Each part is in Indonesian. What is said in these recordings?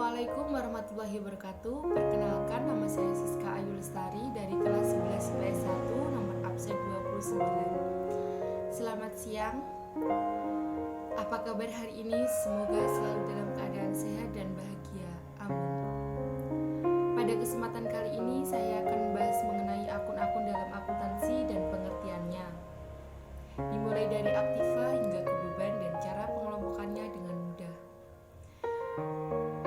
Assalamualaikum warahmatullahi wabarakatuh. Perkenalkan, nama saya Siska Ayu Lestari dari kelas 11 IPS 1 nomor absen 29. Selamat siang. Apa kabar hari ini? Semoga selalu dalam keadaan sehat dan bahagia. Amin. Pada kesempatan kali ini saya akan membahas mengenai akun-akun dalam akuntansi dan pengertiannya. Dimulai dari aktiva hingga ke beban dan cara pengelompokannya dengan mudah.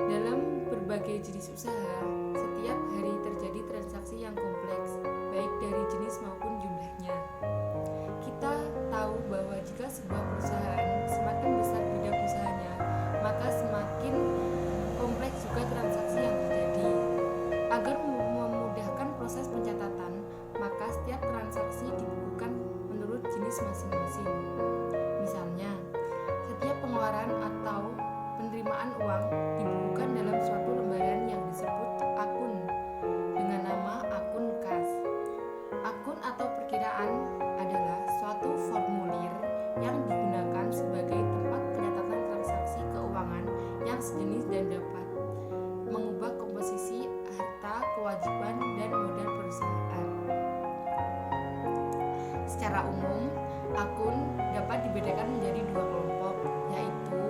Dalam berbagai jenis usaha, setiap hari terjadi transaksi yang kompleks, baik dari jenis maupun jumlahnya. Kita tahu bahwa jika sebuah perusahaan semakin besar bidang usahanya, maka semakin kompleks juga transaksi yang terjadi. Agar memudahkan proses pencatatan, maka setiap transaksi dibukukan menurut jenis masing-masing. Misalnya, setiap pengeluaran atau penerimaan uang dibukukan dalam suatu lembaran yang disebut akun dengan nama akun kas. Akun atau perkiraan adalah suatu formulir yang digunakan sebagai tempat pencatatan transaksi keuangan yang sejenis dan dapat mengubah komposisi harta, kewajiban, dan modal perusahaan. Secara umum, akun dapat dibedakan menjadi dua kelompok, yaitu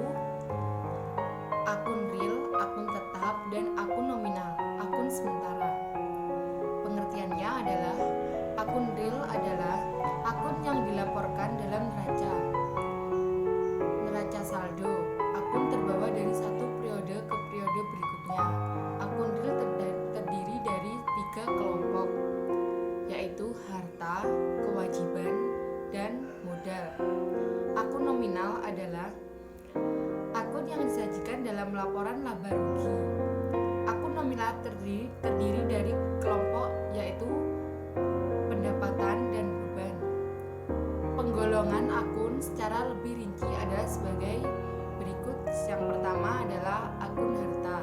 akun real, akun tetap, dan akun nominal, akun sementara. Pengertiannya adalah akun real adalah akun yang dilaporkan dalam neraca saldo. Akun terbawa dari satu periode ke periode berikutnya. Akun real terdiri dari 3 kelompok, yaitu harta, kewajiban, dan modal. Akun nominal adalah akun yang disajikan dalam laporan laba rugi. Akun nominal terdiri dari kelompok, yaitu pendapatan dan beban. Penggolongan akun secara lebih rinci adalah sebagai berikut. Yang pertama adalah akun harta.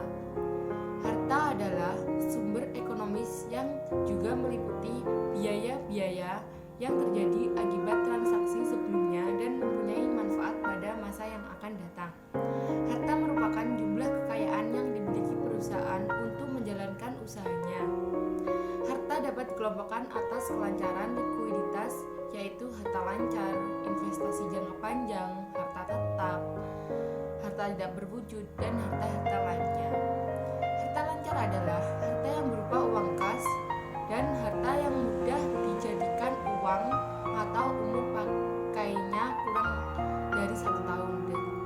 Harta adalah sumber ekonomis yang juga meliputi biaya-biaya yang terjadi akibat transaksi sebelumnya dan mempunyai manfaat pada masa yang akan datang. Harta merupakan jumlah kekayaan yang dimiliki perusahaan untuk menjalankan usahanya. Harta dapat dikelompokkan atas kelancaran likuiditas, yaitu harta lancar, investasi jangka panjang, harta tetap, harta tidak berwujud, dan harta-harta lainnya. Harta lancar adalah harta yang berupa uang kas dan harta yang mudah dijadikan uang atau umur pakainya kurang dari 1 tahun.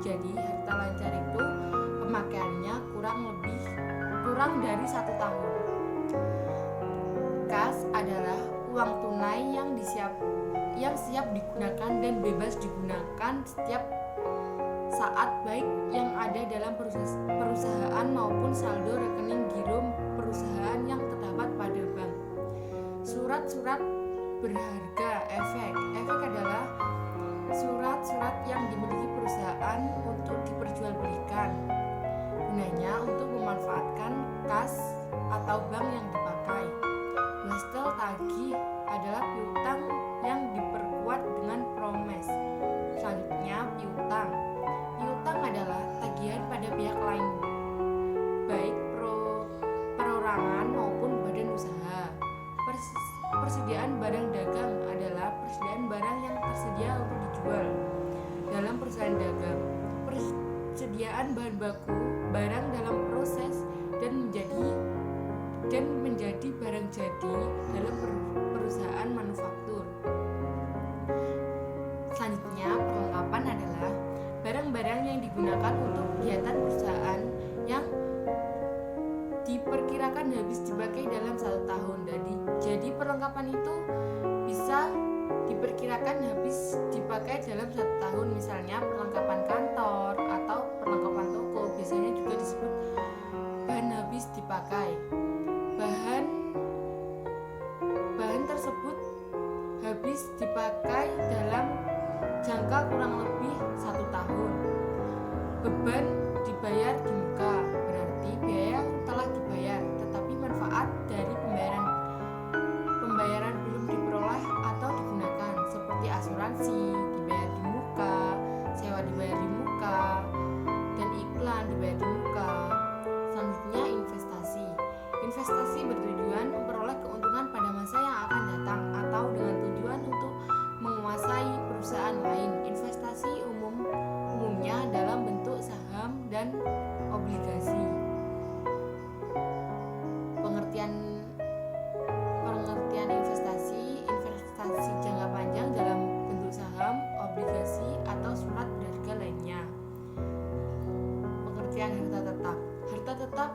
Jadi harta lancar itu pemakaiannya kurang dari 1 tahun. Kas adalah uang tunai yang siap digunakan dan bebas digunakan setiap saat, baik yang ada dalam perusahaan maupun saldo rekening giro perusahaan yang terdapat pada bank. Surat-surat berharga efek adalah surat-surat yang dimiliki perusahaan untuk diperjualbelikan, gunanya untuk memanfaatkan kas atau bank yang dipakai. Wastel tagih adalah piutang yang diperkuat dengan promes. Selanjutnya, piutang. Piutang adalah tagihan pada pihak lain, baik perorangan maupun badan usaha. Persediaan barang dagang adalah persediaan barang yang tersedia untuk dijual dalam perusahaan dagang. Persediaan bahan baku barang dalam proses dan menjadi barang jadi dalam perusahaan manufaktur. Selanjutnya, perlengkapan adalah barang-barang yang digunakan untuk kegiatan perusahaan yang diperkirakan habis dipakai dalam 1 tahun. Jadi perlengkapan itu bisa diperkirakan habis dipakai dalam 1 tahun. Misalnya perlengkapan kantor atau perlengkapan toko, biasanya juga disebut bahan habis dipakai. Bahan tersebut habis dipakai dalam jangka kurang lebih 1 tahun. Beban dibayar di muka, berarti biaya telah dibayar, tetapi manfaat dari pembayaran belum diperoleh atau digunakan, seperti asuransi dibayar di muka, sewa Pengertian harta tetap. Harta tetap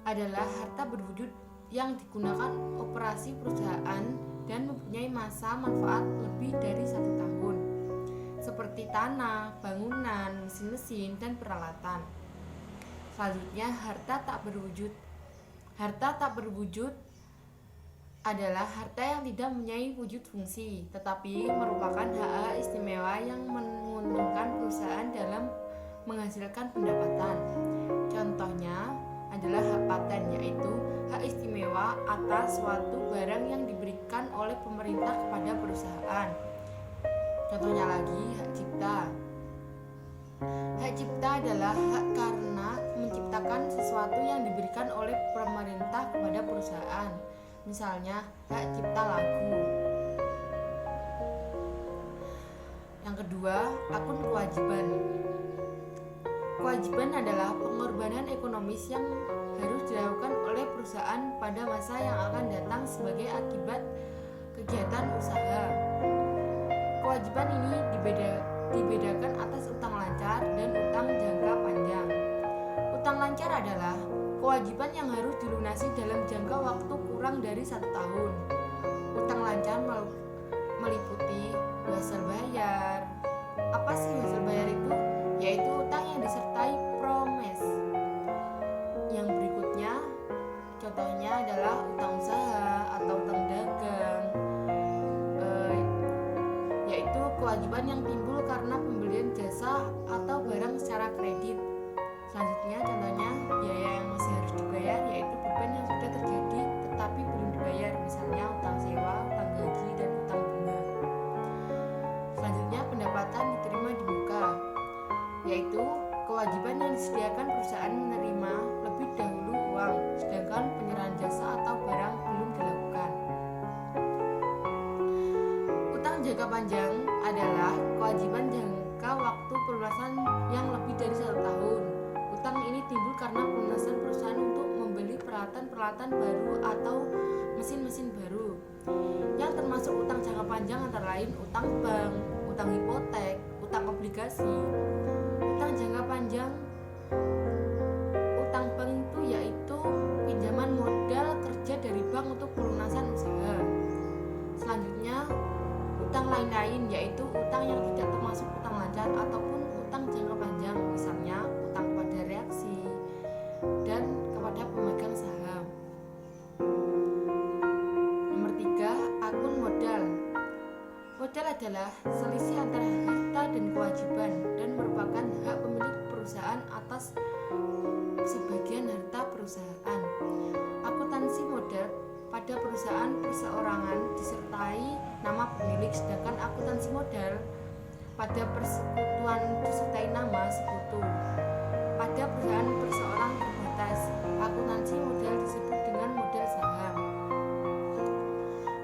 adalah harta berwujud yang digunakan operasi perusahaan dan mempunyai masa manfaat lebih dari 1 tahun, seperti tanah, bangunan, mesin-mesin, dan peralatan. Selanjutnya, harta tak berwujud. Harta tak berwujud adalah harta yang tidak mempunyai wujud fungsi, tetapi merupakan hak istimewa yang menguntungkan perusahaan dalam menghasilkan pendapatan. Contohnya adalah hak paten, yaitu hak istimewa atas suatu barang yang diberikan oleh pemerintah kepada perusahaan. Contohnya lagi, hak cipta. Hak cipta adalah hak karena menciptakan sesuatu yang diberikan oleh pemerintah kepada perusahaan. Misalnya, hak cipta lagu. Yang kedua, akun kewajiban. Kewajiban adalah pengorbanan ekonomis yang harus dilakukan oleh perusahaan pada masa yang akan datang sebagai akibat kegiatan usaha. Kewajiban ini dibedakan atas utang lancar dan utang jangka panjang. Utang lancar adalah kewajiban yang harus dilunasi dalam jangka waktu kurang dari 1 tahun. Utang lancar meliputi wesel bayar. Apa sih wesel bayar itu? Yaitu utang yang disertai promes. Yang berikutnya, contohnya adalah utang usaha atau utang dagang, yaitu kewajiban yang timbul karena pembelian jasa atau barang secara kredit. Selanjutnya, contohnya biaya yang masih harus dibayar, yaitu beban yang sudah terjadi tetapi belum dibayar, misalnya utang sewa, utang gaji, dan utang bunga. Selanjutnya, pendapatan diterima di muka, yaitu kewajiban yang disediakan perusahaan menerima lebih dahulu uang, sedangkan penyerahan jasa atau barang belum dilakukan. Utang jangka panjang adalah kewajiban jangka waktu pelunasan yang lebih dari 1 tahun. Utang ini timbul karena pelunasan perusahaan untuk membeli peralatan-peralatan baru atau mesin-mesin baru. Yang termasuk utang jangka panjang antara lain utang bank, utang hipotek, utang obligasi. Utang jangka panjang, utang bank itu yaitu pinjaman modal kerja dari bank untuk pelunasan usaha. Selanjutnya, utang lain-lain yaitu utang yang tidak termasuk utang lancar ataupun utang jangka panjang, misalnya utang pada reaksi dan kepada pemegang saham. Nomor 3, akun modal. Modal adalah selisih antara harta dan kewajiban dan merupakan hak pemilik perusahaan atas sebagian harta perusahaan. Akuntansi modal pada perusahaan perseorangan disertai nama pemilik, sedangkan akuntansi modal pada persekutuan disertai nama sekutu. Pada perusahaan perseorang terbatas, akuntansi modal disebut dengan modal saham.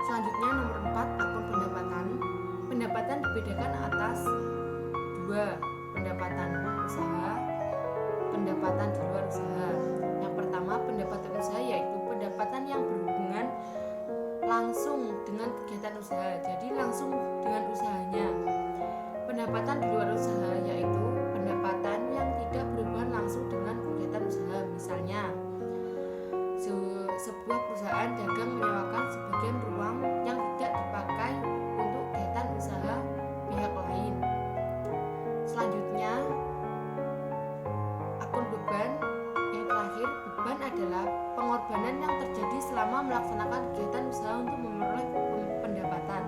Selanjutnya, nomor 4, akun pendapatan. Pendapatan dibedakan atas 2, pendapatan usaha, pendapatan di luar usaha. Yang pertama, pendapatan usaha yaitu pendapatan yang berhubungan langsung dengan kegiatan usaha, jadi langsung dengan usahanya. Pendapatan di luar usaha yaitu pendapatan yang tidak berhubungan langsung dengan kegiatan usaha. Misalnya, sebuah perusahaan dagang menyewakan sebagian ruang yang tidak dipakai untuk kegiatan usaha pihak lain. Selanjutnya, akun beban. Yang terakhir, beban adalah pengorbanan yang terjadi selama melaksanakan kegiatan usaha untuk memperoleh pendapatan.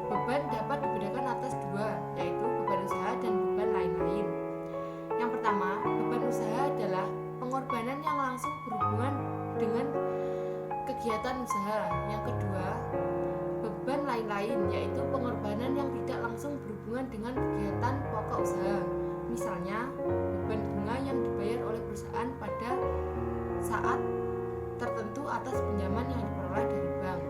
Beban dapat dibedakan atas 2, yaitu beban usaha dan beban lain-lain. Yang pertama, beban usaha adalah pengorbanan yang langsung berhubungan dengan kegiatan usaha. Yang kedua, beban lain-lain yaitu pengorbanan yang tidak langsung berhubungan dengan kegiatan pokok usaha. Misalnya, beban bunga yang dibayar oleh perusahaan pada saat tertentu atas pinjaman yang diperoleh dari bank.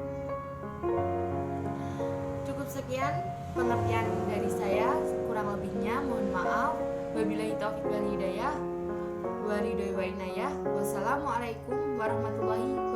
Cukup sekian pengertian dari saya, kurang lebihnya mohon maaf. Wabillahi taufiq wal hidayah. Wassalamualaikum warahmatullahi wabarakatuh.